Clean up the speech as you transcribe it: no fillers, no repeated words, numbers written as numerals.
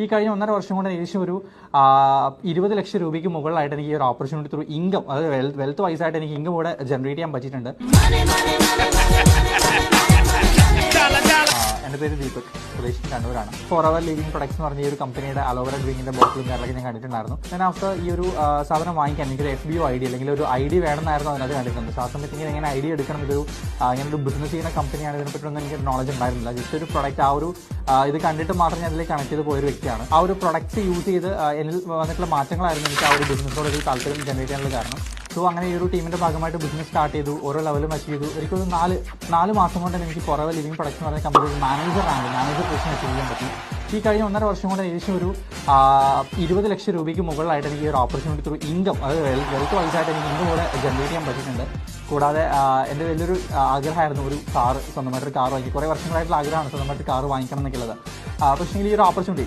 ഈ കഴിഞ്ഞ 1.5 വർഷം കൊണ്ട് ഏകദേശം ഒരു 20 ലക്ഷം രൂപയ്ക്ക് മുകളിലായിട്ട് എനിക്ക് ഈ ഒരു ഓപ്പർച്യൂണിറ്റി ത്രൂ ഇൻകം, അതായത് വെൽത്ത് വൈസ് ആയിട്ട് എനിക്ക് ഇൻകം കൂടെ ജനറേറ്റ് ചെയ്യാൻ പറ്റിയിട്ടുണ്ട്. എൻ്റെ പേര് ദീപക്, സ്വദേശി കണ്ണൂരാണ്. ഫോറെവർ ലിവിംഗ് പ്രൊഡക്ട്സ് എന്ന് പറഞ്ഞ ഈ ഒരു കമ്പനിയുടെ അലോവേര ഡ്രിങ്കിൻ്റെ ബോട്ടിലും കാര്യങ്ങളൊക്കെ ഞാൻ കണ്ടിട്ടുണ്ടായിരുന്നു. ഞാൻ ആഫ്റ്റർ ഈ ഒരു സാധനം വാങ്ങിക്കാൻ എനിക്കൊരു FBO ID അല്ലെങ്കിൽ ഒരു ID വേണമെന്നായിരുന്നു അതിനകത്ത് കണ്ടിട്ടുണ്ട്. ആ സമയത്ത് ഇങ്ങനെ എങ്ങനെ ID എടുക്കണം, ഇതൊരു ഇങ്ങനൊരു ബിസിനസ് ചെയ്യുന്ന കമ്പനിയാണ്, ഇതിനെപ്പറ്റൊന്നും എനിക്ക് നോളജ് ഉണ്ടായിരുന്നില്ല. ജസ്റ്റ് ഒരു പ്രൊഡക്റ്റ് ഇത് കണ്ടിട്ട് മാത്രം ഞാൻ അതിലേക്ക് കണക്ട് ചെയ്ത് പോയൊരു വ്യക്തിയാണ്. ആ ഒരു പ്രൊഡക്ട്സ് യൂസ് ചെയ്ത് എന്നിൽ വന്നിട്ടുള്ള മാറ്റങ്ങളായിരുന്നു എനിക്ക് ആ ഒരു ബിസിനസ്സിനോട് ഒരു താല്പര്യം ജനറേറ്റ് ചെയ്യാനുള്ള കാരണം. സോ അങ്ങനെ ഈ ഒരു ടീമിൻ്റെ ഭാഗമായിട്ട് ബിസിനസ് സ്റ്റാർട്ട് ചെയ്തു, ഓരോ ലെവലും അച്ചീവ് ചെയ്തു. എനിക്കൊരു 4 മാസം കൊണ്ട് എനിക്ക് ഫോറെവർ ലിവിംഗ് പ്രൊഡക്ട്സ് എന്ന് പറഞ്ഞ കമ്പനി മാനേജർ പൊസിഷൻ അച്ചീവ് ചെയ്യാൻ പറ്റി. ഈ കഴിഞ്ഞ 1.5 വർഷം കൊണ്ട് ഏകദേശം ഒരു 20 ലക്ഷം രൂപയ്ക്ക് മുകളിലായിട്ട് എനിക്ക് ഈ ഒരു ഓപ്പർച്യൂണിറ്റി ത്രൂ ഇൻകം, അതായത് വെൽത്ത് വൈസ് ആയിട്ട് എനിക്ക് ഇൻകം കൂടെ ജനറേറ്റ് ചെയ്യാൻ പറ്റിയിട്ടുണ്ട്. കൂടാതെ എൻ്റെ വലിയൊരു ആഗ്രഹമായിരുന്നു ഒരു സ്വന്തമായിട്ടൊരു കാർ വാങ്ങി. കുറേ വർഷങ്ങളായിട്ടുള്ള ആഗ്രഹമാണ് സ്വന്തമായിട്ട് കാർ വാങ്ങിക്കണം എന്നൊക്കെയുള്ളത്. പക്ഷേ ഈ ഒരു ഓപ്പർച്യൂണിറ്റി